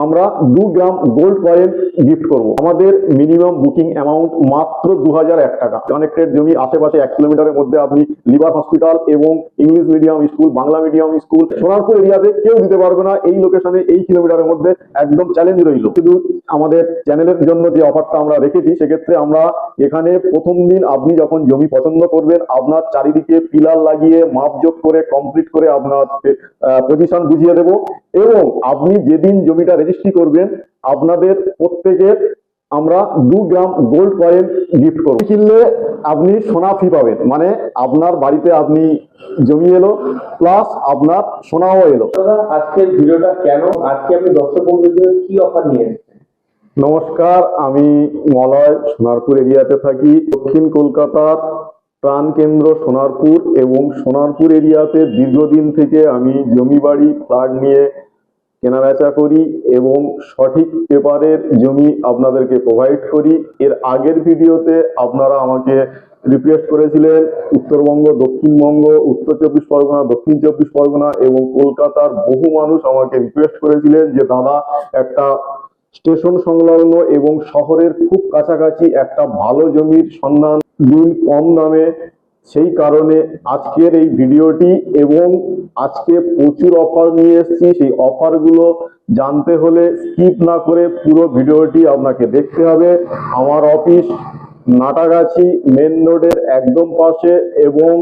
আমরা 2 গ্রাম gold coin gift করব। আমাদের মিনিমাম বুকিং অ্যামাউন্ট মাত্র 2001 টাকা। কানেক্টেড জমি আশেপাশে 1 কিলোমিটারের মধ্যে আপনি লিভার হসপিটাল এবং English medium school, Bangla medium school, Sonarpur এরিয়াতে কেউ দিতে পারবে না। এই লোকেশনে এই কিলোমিটারের মধ্যে একদম চ্যালেঞ্জ রইল। শুধু আমাদের চ্যানেলের জন্য যে অফারটা আমরা রেখেছি, সেক্ষেত্রে আমরা এখানে প্রথম দিন আপনি যখন জমি পছন্দ করবেন, আপনার চারিদিকে পিলার লাগিয়ে মাপজোক করে কমপ্লিট করে আপনার পজিশন বুঝিয়ে দেব। এবং আপনি যেদিন জমিটা রেজিস্ট্রি করবেন, আপনাদের প্রত্যেকের আমরা 2 গ্রাম গোল্ড কয়েন গিফট করব। কিনলে আপনি সোনা ফ্রি পাবেন, মানে আপনার বাড়িতে আপনি জমি এলো প্লাস আপনার সোনাও এলো। আজকের ভিডিওটা কেন, আজকে আপনি দর্শক বন্ধুদের কি অফার নিয়ে এসেছেন? নমস্কার, আমি মলয়, সোনারপুর এরিয়াতে থাকি। দক্ষিণ কলকাতার প্রাণ কেন্দ্র সোনারপুর, এবং সোনারপুর এরিয়াতে দীর্ঘদিন থেকে আমি জমি বাড়ি ফ্ল্যাট নিয়ে কেনাবেচা করি এবং সঠিক পেপারের জমি আপনাদেরকে প্রোভাইড করি। এর আগের ভিডিওতে আপনারা আমাকে রিকোয়েস্ট করেছিলেন, উত্তরবঙ্গ, দক্ষিণবঙ্গ, উত্তর 24 পরগনা, দক্ষিণ 24 পরগনা এবং কলকাতার বহু মানুষ আমাকে রিকোয়েস্ট করেছিলেন যে দাদা, একটা স্টেশন সংলগ্ন এবং শহরের খুব কাছাকাছি একটা ভালো জমির সন্ধান দিন কম দামে। সেই কারণে আজকের এই ভিডিওটি, এবং আজকে প্রচুর অফার নিয়ে এসেছি। সেই অফারগুলো জানতে হলে স্কিপ না করে পুরো ভিডিওটি আপনাকে দেখতে হবে। আমার অফিস নাটাগাছি মেন রোডের একদম পাশে এবং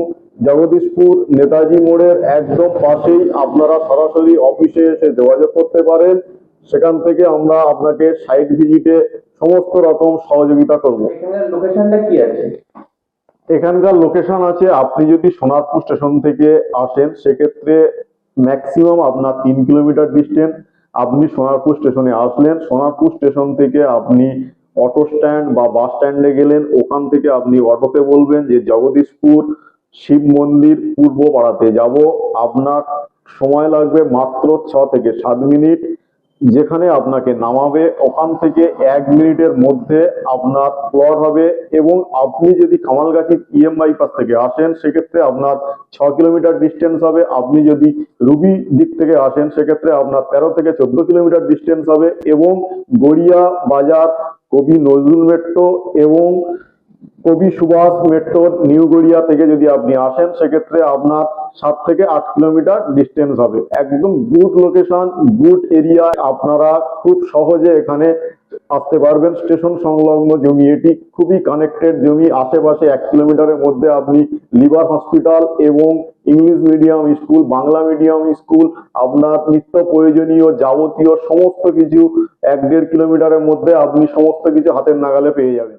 জগদীশপুর নেতাজি মোড়ের একদম পাশেই। আপনারা সরাসরি অফিসে এসে যোগাযোগ করতে পারেন। সেখান থেকে আমরা আপনাকে সাইট ভিজিটে সমস্ত রকম সহযোগিতা করব। এখানের লোকেশনটা কি আছে? এখানকার লোকেশন আছে, আপনি যদি সোনারপুর স্টেশন থেকে আসেন, সেক্ষেত্রে ম্যাক্সিমাম আপনার 3 কিলোমিটার ডিস্টেন্স। আপনি সোনারপুর স্টেশনে আসলেন, সোনারপুর স্টেশন থেকে আপনি অটো স্ট্যান্ড বা বাস স্ট্যান্ডে গেলেন। ওখান থেকে আপনি অটোতে বলবেন যে জগদীশপুর শিব মন্দির পূর্ব পাড়াতে যাব। আপনার সময় লাগবে মাত্র 6 থেকে 7 মিনিট। যেখানে আপনাকে নামাবে, ওখান থেকে 1 মিনিটের মধ্যে আপনার প্লট হবে। এবং আপনি যদি কামালগাছি বাইপাস থেকে আসেন, সেক্ষেত্রে আপনার 6 কিলোমিটার ডিস্টেন্স হবে। আপনি যদি রুবি দিক থেকে আসেন, সেক্ষেত্রে আপনার 13 থেকে 14 কিলোমিটার ডিস্টেন্স হবে। এবং গড়িয়া বাজার, কবি নজরুল মেট্রো এবং কবি সুভাষ মেট্রোর নিউ গড়িয়া থেকে যদি আপনি আসেন, সেক্ষেত্রে আপনার 7 থেকে 8 কিলোমিটার ডিস্টেন্স হবে। একদম গুড লোকেশন, গুড এরিয়া। আপনারা খুব সহজে এখানে আসতে পারবেন। স্টেশন সংলগ্ন জমি এটি, খুবই কানেক্টেড জমি। আশেপাশে 1 কিলোমিটারের মধ্যে আপনি লিভার হসপিটাল এবং English medium school, Bangla medium school, আপনার নিত্য প্রয়োজনীয় যাবতীয় সমস্ত কিছু 1-1.5 কিলোমিটারের মধ্যে আপনি সমস্ত কিছু হাতের নাগালে পেয়ে যাবেন।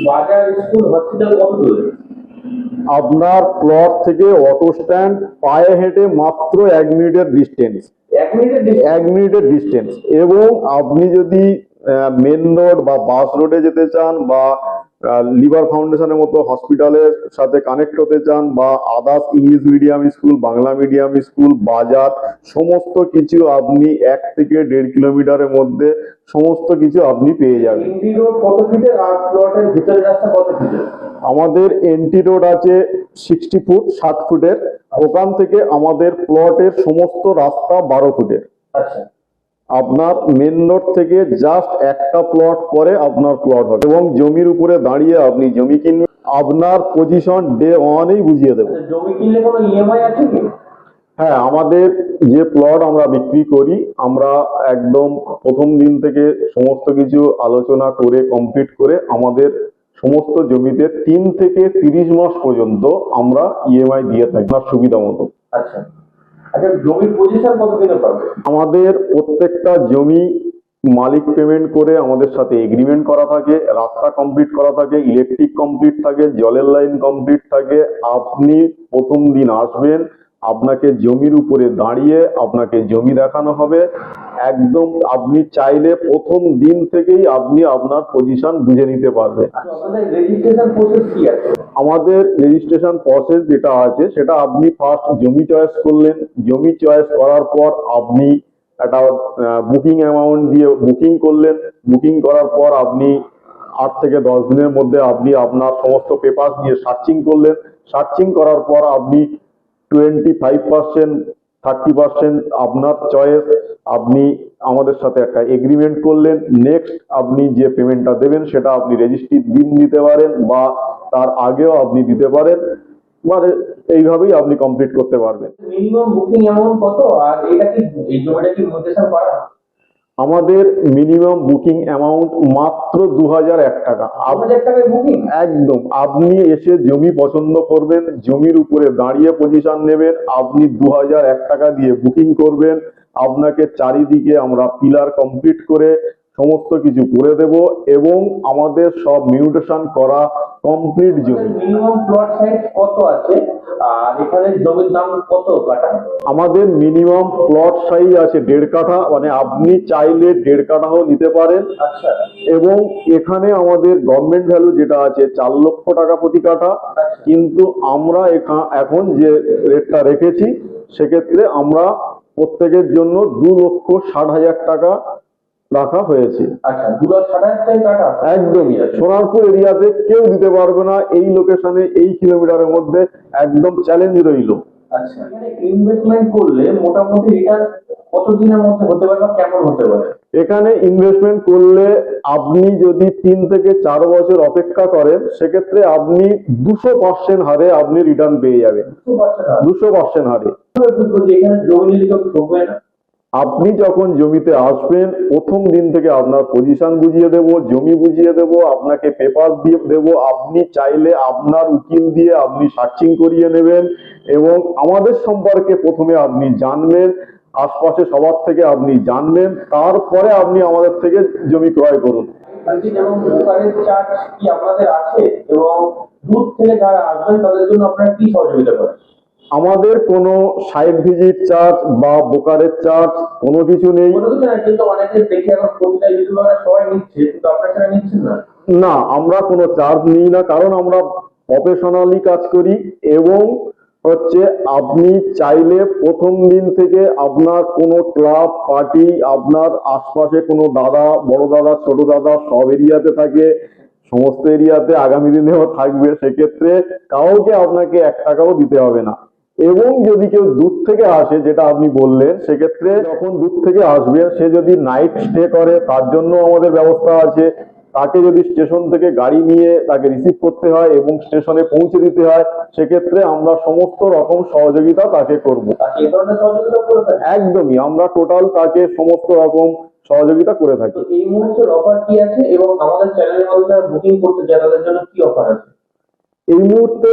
বাজার, স্কুল, হসপিটাল কত দূরে? আপনার প্লট থেকে অটো স্ট্যান্ড পায়ে হেঁটে মাত্র 1 মিনিটের ডিস্টেন্স। 1 মিনিটের ডিস্টেন্স। এবং আপনি যদি মেন রোড বা বাস রোডে যেতে চান, বা লিভার ফাউন্ডেশনের মতো হসপিটালের সাথে কানেক্ট হতে চান, বা others English medium school, Bangla medium school, বাজার, সমস্ত কিছু আপনি 1 থেকে 1.5 কিলোমিটারের মধ্যে সমস্ত কিছু আপনি পেয়ে যাবেন। এন্ট্রি রোড কত ফিটের আর প্লটের ভিতরের রাস্তা কত ফিটের? আমাদের এন্ট্রি রোড আছে 60 ফুট, 60 ফুটের। ওখান থেকে আমাদের প্লটের সমস্ত রাস্তা 12 ফুটের। আচ্ছা, আপনার মেন রোড থেকে জাস্ট একটা প্লট পরে আপনার প্লট হবে। এবং জমির উপরে দাঁড়িয়ে আপনি জমি কিনবেন, আপনার পজিশন ডে ওয়ানেই বুঝিয়ে দেবো। জমি কিনলে কোনো ইএমআই আছে কি? হ্যাঁ, আমাদের যে প্লট আমরা বিক্রি করি, আমরা একদম প্রথম দিন থেকে সমস্ত কিছু আলোচনা করে কমপ্লিট করে আমাদের সমস্ত জমিতে 3 থেকে 30 মাস পর্যন্ত আমরা ইএমআই দিয়ে থাকি আপনার সুবিধা মতো। আচ্ছা আচ্ছা, জমির পজিশন কতদিনে পাবে? আমাদের প্রত্যেকটা জমি মালিক পেমেন্ট করে আমাদের সাথে এগ্রিমেন্ট করা থাকে, রাস্তা কমপ্লিট করা থাকে, ইলেকট্রিক কমপ্লিট থাকে, জলের লাইন কমপ্লিট থাকে। আপনি প্রথম দিন আসবেন, আপনাকে জমির উপরে দাঁড়িয়ে আপনাকে জমি দেখানো হবে। একদম আপনি চাইলে প্রথম দিন থেকেই আপনি আপনার পজিশন বুঝে নিতে পারবেন। আপনাদের রেজিস্ট্রেশন প্রসেস কি আছে? আমাদের রেজিস্ট্রেশন প্রসেস যেটা আছে, সেটা আপনি ফার্স্ট জমি চয়েস করলেন। জমি চয়েস করার পর আপনি একটা বুকিং অ্যামাউন্ট দিয়ে বুকিং করলেন। বুকিং করার পর আপনি 8 থেকে 10 দিনের মধ্যে আপনি আপনার সমস্ত পেপার দিয়ে সার্চিং করলেন। সার্চিং করার পর আপনি 25% 30% আপনার চয়েস। আপনি আমাদের সাথে একটা এগ্রিমেন্ট করলেন, নেক্সট আপনি যে পেমেন্টটা দেবেন সেটা আপনি রেজিস্ট্রির দিন দিতে পারেন বা তার আগেও আপনি দিতে পারেন, মানে এইভাবেই আপনি কমপ্লিট করতে পারবেন। মিনিমাম বুকিং অ্যামাউন্ট কত, আর এটা কি এই জমিটা কি মিউটেশন করা? আমাদের মিনিমাম বুকিং অ্যামাউন্ট মাত্র 2001 টাকা। 2000 টাকায় বুকিং? একদম, আপনি এসে জমি পছন্দ করবেন, জমির উপরে দাঁড়িয়ে পজিশন নেবেন, আপনি 2001 টাকা দিয়ে বুকিং করবেন, আপনাকে চারিদিকে আমরা পিলার কমপ্লিট করে সমস্ত কিছু করে দেব এবং আমাদের সব মিউটেশন করা কমপ্লিট জমি। মিনিমাম প্লট সাইজ কত আছে, আর এখানে জমির দাম কত কাটা? আমাদের মিনিমাম প্লট সাইজ আছে 1.5 কাঠা, মানে আপনি চাইলে 1.5 কাঠাও নিতে পারেন। আচ্ছা এবং এখানে আমাদের গভর্নমেন্ট ভ্যালু যেটা আছে 4 লক্ষ টাকা প্রতি কাঠা, কিন্তু আমরা এখন যে রেটটা রেখেছি সেক্ষেত্রে আমরা প্রত্যেকের জন্য 2,60,000 টাকা রাখা হয়েছে। আচ্ছা, 2,60,000 টাকায় কাটা? একদমই, সোনারপুর এরিয়াতে কেউ দিতে পারবে না এই লোকেশনে, এই কিলোমিটারের মধ্যে, একদম চ্যালেঞ্জ রইল। আচ্ছা, এখানে ইনভেস্টমেন্ট করলে মোটামুটি রিটার্ন কতদিনের মধ্যে হতে পারে বা কেমন হতে পারে? এখানে ইনভেস্টমেন্ট করলে আপনি যদি 3 থেকে 4 বছর অপেক্ষা করেন সেক্ষেত্রে আপনি 200% হারে আপনি রিটার্ন পেয়ে যাবেন। 200% হারে। বুঝবো যে এখানে জমি নিলে কেউ ঠকবে না? আপনি যখন জমিতে আসবেন প্রথম দিন থেকে আপনার পজিশন বুঝিয়ে দেব, জমি বুঝিয়ে দেব, আপনাকে পেপার দিয়ে দেব, আপনি চাইলে আপনার উকিল দিয়ে আপনি সার্চিং করিয়ে নেবেন এবং আমাদের সম্পর্কে প্রথমে আপনি জানবেন, আশপাশে সবার থেকে আপনি জানবেন, তারপরে আপনি আমাদের থেকে জমি ক্রয় করুন। যেমন ব্রোকারেজ চার্জ কি আপনাদের আছে, এবং দূর থেকে যারা আসবেন তাদের জন্য আপনারা কি সহযোগিতা করেন? আমাদের কোনো সাইট ভিজিট চার্জ বা ব্রোকারেজ চার্জ কোনো কিছু নেই। কোনো কিছু না, কিন্তু অনেকে দেখে এখন প্রতিটা ইউটিউবার সবাই নিচ্ছে, কিন্তু আপনারা সেটা নিচ্ছেন না। না, আমরা কোনো চার্জ নিই না, কারণ আমরা প্রফেশনালি কাজ করি এবং হচ্ছে আপনি চাইলে প্রথম দিন থেকে আপনার কোনো ক্লাব পার্টি, আপনার আশপাশে কোনো দাদা, বড় দাদা, ছোট দাদা সব এরিয়াতে থাকে, সমস্ত এরিয়াতে আগামী দিনেও থাকবে, সেক্ষেত্রে কাউকে আপনাকে 1 টাকাও দিতে হবে না। এবং যদি কেউ দূর থেকে আসে, যেটা আপনি বললেন, সেক্ষেত্রে যখন দূর থেকে আসবে সে যদি নাইট স্টে করে তার জন্য আমাদের ব্যবস্থা আছে। তাকে যদি স্টেশন থেকে গাড়ি নিয়ে তাকে রিসিভ করতে হয় এবং স্টেশনে পৌঁছে দিতে হয়, সেক্ষেত্রে আমরা সমস্ত রকম সহযোগিতা তাকে করব। আর এই ধরনের সহযোগিতা করে থাকেন? একদমই, আমরা টোটাল তাকে সমস্ত রকম সহযোগিতা করে থাকি। তো এই মুহূর্তের অফার কি আছে, এবং আমাদের চ্যানেলের মধ্যে যারা বুকিং করতে চায় তাদের জন্য কি অফার আছে? এই মুহূর্তে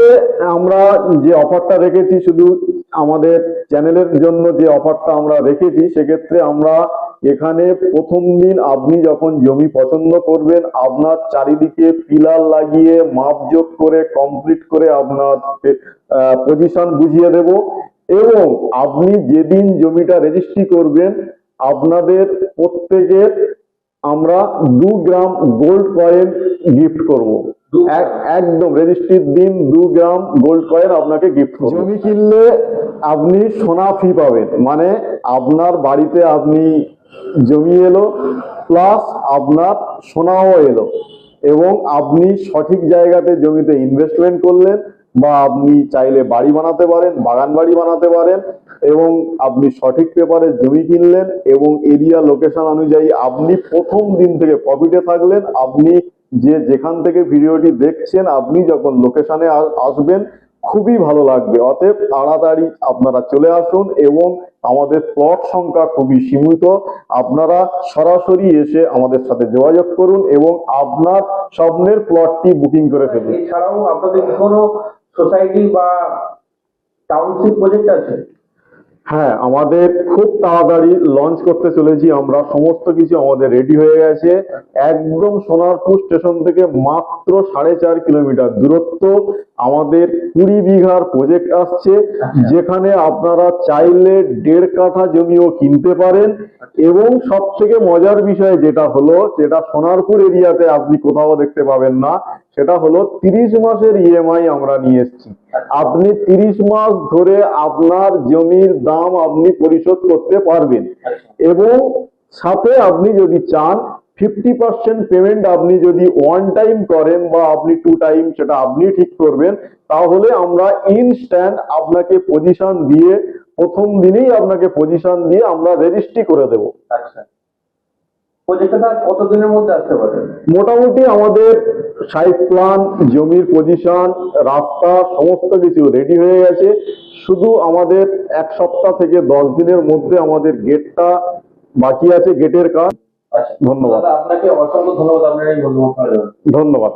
আমরা যে অফারটা রেখেছি, শুধু আমাদের চ্যানেলের জন্য যে অফারটা আমরা রেখেছি, সেক্ষেত্রে আমরা এখানে প্রথম দিন আপনি যখন জমি পছন্দ করবেন, আপনার চারিদিকে পিলার লাগিয়ে মাপজোক করে কমপ্লিট করে আপনার পজিশন বুঝিয়ে দেব এবং আপনি যেদিন জমিটা রেজিস্ট্রি করবেন আপনাদের প্রত্যেকের আমরা 2 গ্রাম গোল্ড কয়েন গিফট করব। একদম রেজিস্ট্রির দিন 2 গ্রাম গোল্ড কয়েন আপনাকে গিফট করব। জমি কিনলে আপনি সোনা ফ্রি পাবেন, মানে আপনার বাড়িতে আপনি জমি এলো প্লাস আপনার সোনাও এলো এবং আপনি সঠিক জায়গাতে জমিতে ইনভেস্টমেন্ট করলেন বা আপনি চাইলে বাড়ি বানাতে পারেন, বাগান বাড়ি বানাতে পারেন এবং আপনি সঠিক পেপারে জমি কিনলেন এবং এরিয়া লোকেশন অনুযায়ী আপনি প্রথম দিন থেকে প্রফিটে থাকলেন। আপনি যেখান থেকে ভিডিওটি দেখছেন, আপনি যখন লোকেশনে আসবেন খুবই ভালো লাগবে। অতএব তাড়াতাড়ি আপনারা চলে আসুন এবং আমাদের প্লট সংখ্যা খুবই সীমিত, আপনারা সরাসরি এসে আমাদের সাথে যোগাযোগ করুন এবং আপনার স্বপ্নের প্লটটি বুকিং করে ফেলুন। এছাড়াও আপনাদের কি কোনো সোসাইটি বা টাউনশিপ প্রজেক্ট আছে? হ্যাঁ, আমাদের খুব তাড়াতাড়ি লঞ্চ করতে চলেছি আমরা, সমস্ত কিছু আমাদের রেডি হয়ে গেছে। একদম সোনারপুর স্টেশন থেকে মাত্র 4.5 কিলোমিটার দূরত্ব আমাদের 20 বিঘার প্রজেক্ট আসছে, যেখানে আপনারা চাইলে 1.5 কাঠা জমিও কিনতে পারেন এবং সব থেকে মজার বিষয় যেটা হলো, যেটা সোনারপুর এরিয়াতে আপনি কোথাও দেখতে পাবেন না, সেটা হলো 30 মাসের ইএমআই আমরা নিয়ে এসেছি। আপনি 30 মাস ধরে আপনার জমির দাম আপনি পরিশোধ করতে পারবেন এবং সাথে আপনি যদি চান 50% পেমেন্ট আপনি যদি 1 টাইম করেন বা আপনি 2 টাইম, সেটা আপনি ঠিক করবেন, তাহলে আমরা ইনস্ট্যান্ট আপনাকে পজিশন দিয়ে প্রথম দিনেই আপনাকে পজিশন দিয়ে আমরা রেজিস্ট্রি করে দেব। আচ্ছা, প্রজেক্টটা স্যার কতদিনের মধ্যে আসতে পারে? মোটামুটি আমাদের সাইট প্ল্যান, জমির পজিশন, রাস্তা সমস্ত কিছু রেডি হয়ে গেছে। শুধু আমাদের 1 সপ্তাহ থেকে 10 দিনের মধ্যে আমাদের গেটটা বাকি আছে, গেটের কাজ। আচ্ছা, ধন্যবাদ। দাদা আপনাকে অসংখ্য ধন্যবাদ আপনার এই মূল্যবান সময় দেওয়ার জন্য। ধন্যবাদ।